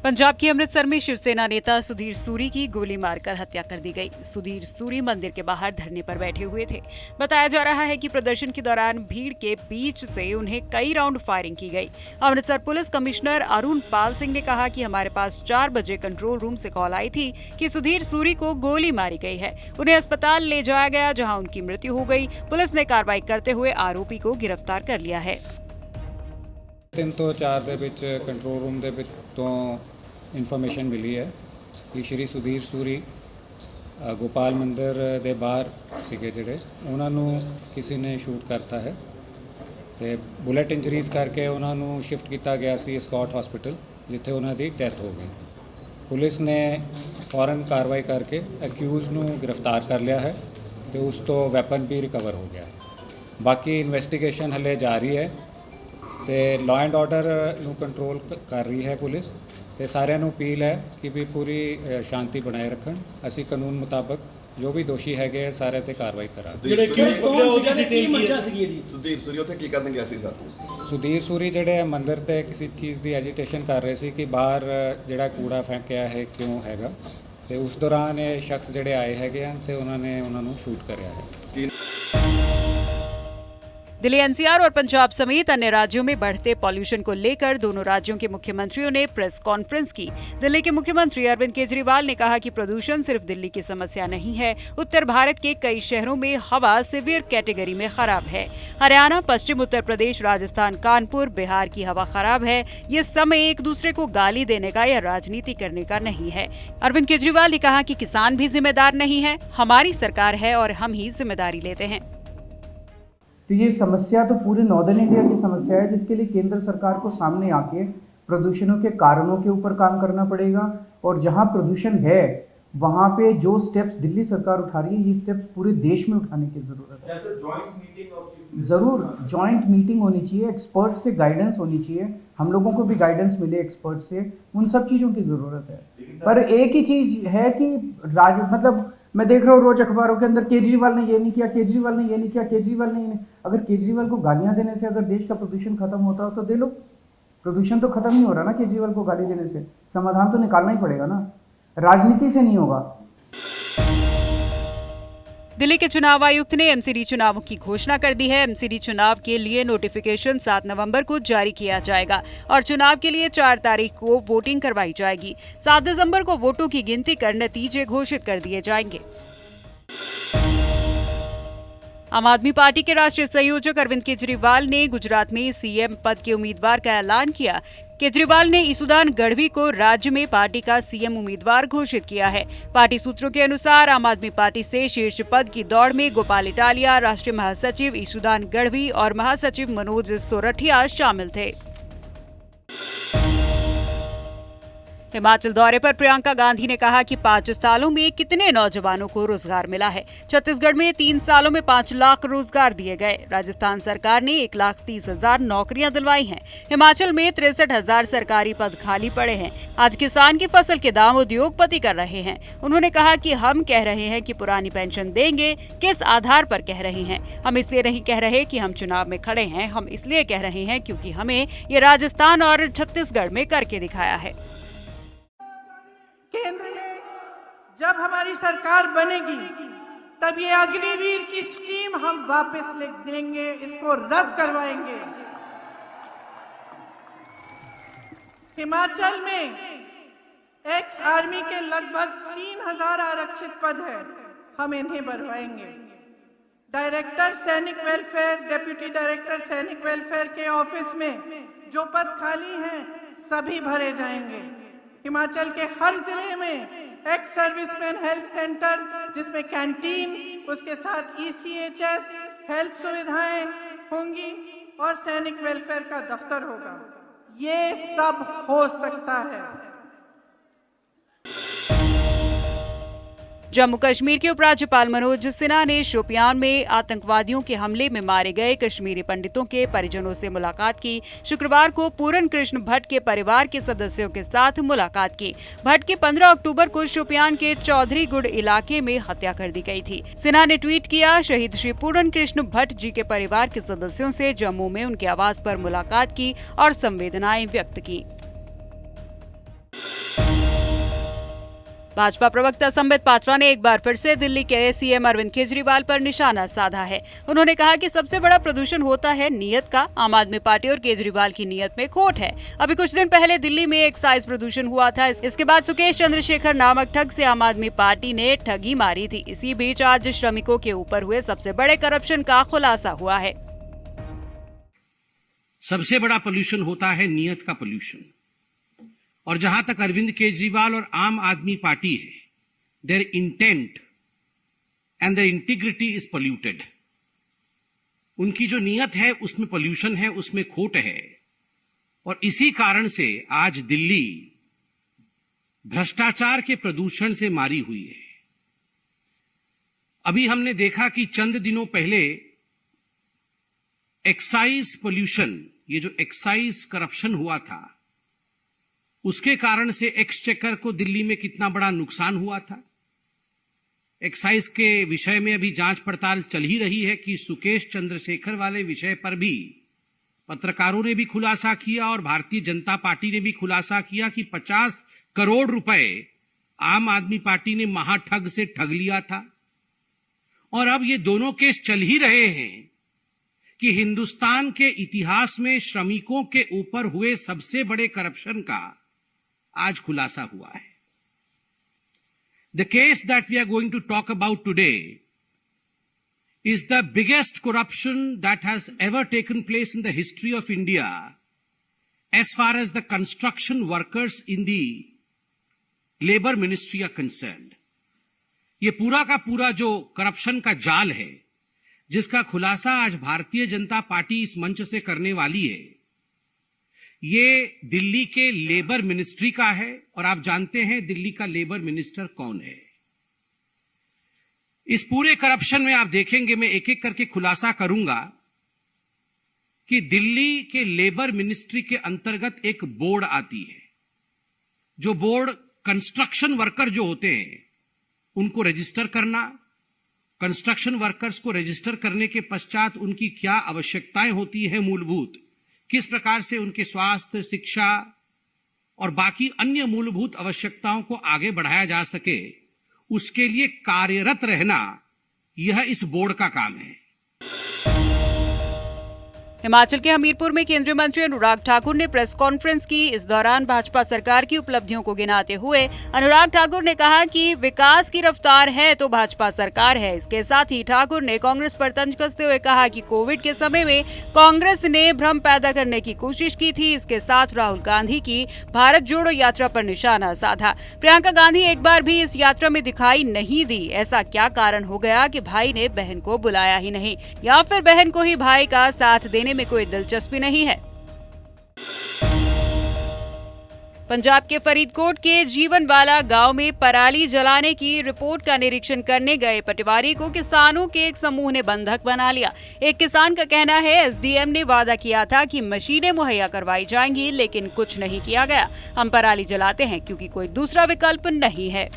पंजाब के अमृतसर में शिवसेना नेता सुधीर सूरी की गोली मारकर हत्या कर दी गई। सुधीर सूरी मंदिर के बाहर धरने पर बैठे हुए थे। बताया जा रहा है कि प्रदर्शन के दौरान भीड़ के बीच से उन्हें कई राउंड फायरिंग की गई। अमृतसर पुलिस कमिश्नर अरुण पाल सिंह ने कहा कि हमारे पास 4 बजे कंट्रोल रूम से कॉल आई थी कि सुधीर सूरी को गोली मारी गई है। उन्हें अस्पताल ले जाया गया, जहाँ उनकी मृत्यु हो गई। पुलिस ने कार्रवाई करते हुए आरोपी को गिरफ्तार कर लिया है। 3 ਤੋਂ 4 ਦੇ ਵਿੱਚ ਕੰਟਰੋਲ ਰੂਮ ਦੇ ਵਿੱਚ ਤੋਂ ਇਨਫੋਰਮੇਸ਼ਨ ਮਿਲੀ ਹੈ ਕਿ ਸ਼੍ਰੀ ਸੁਧੀਰ ਸੂਰੀ ਗੋਪਾਲ ਮੰਦਿਰ ਦੇ ਬਾਹਰ ਸੀਗੇ ਜਿਹੜੇ ਉਹਨਾਂ ਨੂੰ ਕਿਸੇ ਨੇ ਸ਼ੂਟ ਕਰਤਾ ਹੈ ਤੇ ਬੁਲੇਟ ਇੰਜਰੀਜ਼ ਕਰਕੇ ਉਹਨਾਂ ਨੂੰ ਸ਼ਿਫਟ ਕੀਤਾ ਗਿਆ ਸੀ ਸਕਾਟ ਹਸਪੀਟਲ, ਜਿੱਥੇ ਉਹਨਾਂ ਦੀ ਡੈਥ ਹੋ ਗਈ। ਪੁਲਿਸ ਨੇ ਫੌਰਨ ਕਾਰਵਾਈ ਕਰਕੇ ਅਕਿਊਜ਼ ਨੂੰ ਗ੍ਰਿਫਤਾਰ ਕਰ ਲਿਆ ਹੈ ਤੇ ਉਸ ਤੋਂ ਵੈਪਨ ਵੀ ਰਿਕਵਰ ਹੋ ਗਿਆ। ਬਾਕੀ ਇਨਵੈਸਟੀਗੇਸ਼ਨ ਹਲੇ ਜਾਰੀ ਹੈ ਤੇ ਲਾਅ ਐਂਡ ਆਰਡਰ ਨੂੰ ਕੰਟਰੋਲ ਕਰ ਰਹੀ ਹੈ ਪੁਲਿਸ ਤੇ ਸਾਰਿਆਂ ਨੂੰ ਅਪੀਲ ਹੈ ਕਿ ਵੀ ਪੂਰੀ ਸ਼ਾਂਤੀ ਬਣਾਏ ਰੱਖਣ। ਅਸੀਂ ਕਾਨੂੰਨ ਮੁਤਾਬਕ ਜੋ ਵੀ ਦੋਸ਼ੀ ਹੈਗੇ ਸਾਰੇ ਤੇ ਕਾਰਵਾਈ ਕਰਾਂਗੇ। ਜਿਹੜੇ ਕਿਉਂ ਪਕੜੇ ਉਹਦੀ ਡਿਟੇਲ ਕੀ ਹੈ? ਸੁਧੀਰ ਸੂਰੀ ਉੱਥੇ ਕੀ ਕਰਨ ਗਿਆ ਸੀ ਸਰ? ਸੁਧੀਰ ਸੂਰੀ ਜਿਹੜੇ ਮੰਦਿਰ ਤੇ ਕਿਸੇ ਚੀਜ਼ ਦੀ ਐਜੀਟੇਸ਼ਨ ਕਰ ਰਹੇ ਸੀ ਕਿ ਬਾਹਰ ਜਿਹੜਾ ਕੂੜਾ ਫੈਂਕਿਆ ਹੈ ਕਿਉਂ ਹੈਗਾ, ਤੇ ਉਸ ਦੌਰਾਨ ਇਹ ਸ਼ਖਸ ਜਿਹੜੇ ਆਏ ਹੈਗੇ ਹਨ ਤੇ ਉਹਨਾਂ ਨੇ ਉਹਨਾਂ ਨੂੰ ਸ਼ੂਟ ਕਰਿਆ ਹੈ। दिल्ली एनसीआर और पंजाब समेत अन्य राज्यों में बढ़ते पॉल्यूशन को लेकर दोनों राज्यों के मुख्यमंत्रियों ने प्रेस कॉन्फ्रेंस की। दिल्ली के मुख्यमंत्री अरविंद केजरीवाल ने कहा कि प्रदूषण सिर्फ दिल्ली की समस्या नहीं है। उत्तर भारत के कई शहरों में हवा सीवियर कैटेगरी में खराब है। हरियाणा, पश्चिम उत्तर प्रदेश, राजस्थान, कानपुर, बिहार की हवा खराब है। ये समय एक दूसरे को गाली देने का या राजनीति करने का नहीं है। अरविंद केजरीवाल ने कहा कि किसान भी जिम्मेदार नहीं है, हमारी सरकार है और हम ही जिम्मेदारी लेते हैं। तो ये समस्या तो पूरे नॉर्दर्न इंडिया की समस्या है, जिसके लिए केंद्र सरकार को सामने आके प्रदूषणों के कारणों के ऊपर काम करना पड़ेगा और जहां प्रदूषण है वहां पे जो स्टेप्स दिल्ली सरकार उठा रही है, ये स्टेप्स पूरे देश में उठाने की जरूरत है। जरूर जॉइंट मीटिंग होनी चाहिए, एक्सपर्ट से गाइडेंस होनी चाहिए, हम लोगों को भी गाइडेंस मिले एक्सपर्ट से, उन सब चीज़ों की ज़रूरत है। पर एक ही चीज़ है कि मतलब मैं देख रहा हूँ रोज अखबारों के अंदर केजरीवाल ने ये नहीं किया, केजरीवाल ने ये नहीं किया, केजरीवाल ने ये नहीं। अगर केजरीवाल को गालियां देने से अगर देश का प्रदूषण खत्म होता हो तो दे लो। प्रदूषण तो खत्म नहीं हो रहा ना केजरीवाल को गाली देने से, समाधान तो निकालना ही पड़ेगा ना, राजनीति से नहीं होगा। दिल्ली के चुनाव आयुक्त ने एमसीडी चुनावों की घोषणा कर दी है। एमसीडी चुनाव के लिए नोटिफिकेशन 7 नवंबर को जारी किया जाएगा और चुनाव के लिए 4 तारीख को वोटिंग करवाई जाएगी। 7 दिसंबर को वोटों की गिनती कर नतीजे घोषित कर दिए जाएंगे। आम आदमी पार्टी के राष्ट्रीय संयोजक अरविंद केजरीवाल ने गुजरात में सीएम पद के उम्मीदवार का ऐलान किया। केजरीवाल ने ईसुदान गढ़वी को राज्य में पार्टी का सीएम उम्मीदवार घोषित किया है। पार्टी सूत्रों के अनुसार आम आदमी पार्टी से शीर्ष पद की दौड़ में गोपाल इटालिया, राष्ट्रीय महासचिव ईसुदान गढ़वी और महासचिव मनोज सोरठिया शामिल थे। हिमाचल दौरे पर प्रियंका गांधी ने कहा कि 5 सालों में कितने नौजवानों को रोजगार मिला है। छत्तीसगढ़ में 3 सालों में 5 लाख रोजगार दिए गए। राजस्थान सरकार ने 1,30,000 नौकरियां दिलवाई हैं। हिमाचल में 63,000 सरकारी पद खाली पड़े हैं। आज किसान की फसल के दाम उद्योगपति कर रहे हैं। उन्होंने कहा कि हम कह रहे हैं कि पुरानी पेंशन देंगे, किस आधार पर कह रहे हैं? हम इसलिए नहीं कह रहे कि हम चुनाव में खड़े हैं, हम इसलिए कह रहे हैं क्योंकि हमें ये राजस्थान और छत्तीसगढ़ में करके दिखाया है। केंद्र में जब हमारी सरकार बनेगी तब ये अग्निवीर की स्कीम हम वापस लिख देंगे, इसको रद्द करवाएंगे। हिमाचल में एक्स आर्मी के लगभग 3,000 आरक्षित पद है, हम इन्हें भरवाएंगे। डायरेक्टर सैनिक वेलफेयर, डिप्टी डायरेक्टर सैनिक वेलफेयर के ऑफिस में जो पद खाली हैं सभी भरे जाएंगे। हिमाचल के हर जिले में एक्स सर्विसमैन हेल्थ सेंटर, जिसमें कैंटीन, उसके साथ ECHS हेल्थ सुविधाएं होंगी और सैनिक वेलफेयर का दफ्तर होगा। ये सब हो सकता है। जम्मू कश्मीर के उपराज्यपाल मनोज सिन्हा ने शोपियान में आतंकवादियों के हमले में मारे गए कश्मीरी पंडितों के परिजनों से मुलाकात की। शुक्रवार को पूरन कृष्ण भट्ट के परिवार के सदस्यों के साथ मुलाकात की। भट्ट की 15 अक्टूबर को शोपियान के चौधरी गुड़ इलाके में हत्या कर दी गई थी। सिन्हा ने ट्वीट किया, शहीद श्री पूरन कृष्ण भट्ट जी के परिवार के सदस्यों से जम्मू में उनके आवास पर मुलाकात की और संवेदनाएं व्यक्त की। भाजपा प्रवक्ता संबित पात्रा ने एक बार फिर से दिल्ली के सीएम अरविंद केजरीवाल पर निशाना साधा है। उन्होंने कहा कि सबसे बड़ा प्रदूषण होता है नीयत का। आम आदमी पार्टी और केजरीवाल की नीयत में खोट है। अभी कुछ दिन पहले दिल्ली में एक्साइज प्रदूषण हुआ था। इसके बाद सुकेश चंद्रशेखर नामक ठग से आम आदमी पार्टी ने ठगी मारी थी। इसी बीच आज श्रमिकों के ऊपर हुए सबसे बड़े करप्शन का खुलासा हुआ है। सबसे बड़ा पोल्यूशन होता है नीयत का पोल्यूशन। और जहां तक अरविंद केजरीवाल और आम आदमी पार्टी है, their intent and their integrity is polluted. उनकी जो नीयत है उसमें पोल्यूशन है, उसमें खोट है। और इसी कारण से आज दिल्ली भ्रष्टाचार के प्रदूषण से मारी हुई है। अभी हमने देखा कि चंद दिनों पहले एक्साइज पोल्यूशन, ये जो एक्साइज करप्शन हुआ था, उसके कारण से एक्सचेकर को दिल्ली में कितना बड़ा नुकसान हुआ था। एक्साइज के विषय में अभी जांच पड़ताल चल ही रही है कि सुकेश चंद्रशेखर वाले विषय पर भी पत्रकारों ने भी खुलासा किया और भारतीय जनता पार्टी ने भी खुलासा किया कि 50 करोड़ रुपए आम आदमी पार्टी ने महाठग से ठग लिया था। और अब ये दोनों केस चल ही रहे हैं कि हिंदुस्तान के इतिहास में श्रमिकों के ऊपर हुए सबसे बड़े करप्शन का आज खुलासा हुआ है। The case that we are going to talk about today is the biggest corruption that has ever taken place in the history of India as far as the construction workers in the labor ministry are concerned. ये पूरा का पूरा जो corruption का जाल है, जिसका खुलासा आज भारतीय जनता पार्टी इस मंच से करने वाली है, ये दिल्ली के लेबर मिनिस्ट्री का है। और आप जानते हैं दिल्ली का लेबर मिनिस्टर कौन है। इस पूरे करप्शन में आप देखेंगे, मैं एक एक करके खुलासा करूंगा कि दिल्ली के लेबर मिनिस्ट्री के अंतर्गत एक बोर्ड आती है। जो बोर्ड कंस्ट्रक्शन वर्कर जो होते हैं उनको रजिस्टर करना, कंस्ट्रक्शन वर्कर्स को रजिस्टर करने के पश्चात उनकी क्या आवश्यकताएं होती है मूलभूत, किस प्रकार से उनके स्वास्थ्य, शिक्षा और बाकी अन्य मूलभूत आवश्यकताओं को आगे बढ़ाया जा सके, उसके लिए कार्यरत रहना, यह इस बोर्ड का काम है। हिमाचल के हमीरपुर में केंद्रीय मंत्री अनुराग ठाकुर ने प्रेस कॉन्फ्रेंस की। इस दौरान भाजपा सरकार की उपलब्धियों को गिनाते हुए अनुराग ठाकुर ने कहा कि विकास की रफ्तार है तो भाजपा सरकार है। इसके साथ ही ठाकुर ने कांग्रेस पर तंज कसते हुए कहा कि कोविड के समय में कांग्रेस ने भ्रम पैदा करने की कोशिश की थी। इसके साथ राहुल गांधी की भारत जोड़ो यात्रा पर निशाना साधा। प्रियंका गांधी एक बार भी इस यात्रा में दिखाई नहीं दी। ऐसा क्या कारण हो गया कि भाई ने बहन को बुलाया ही नहीं, या फिर बहन को ही भाई का साथ देने में कोई दिलचस्पी नहीं है। पंजाब के फरीदकोट के जीवनवाला गांव में पराली जलाने की रिपोर्ट का निरीक्षण करने गए पटवारी को किसानों के एक समूह ने बंधक बना लिया। एक किसान का कहना है एसडीएम ने वादा किया था कि मशीनें मुहैया करवाई जाएंगी, लेकिन कुछ नहीं किया गया। हम पराली जलाते हैं क्योंकि कोई दूसरा विकल्प नहीं है।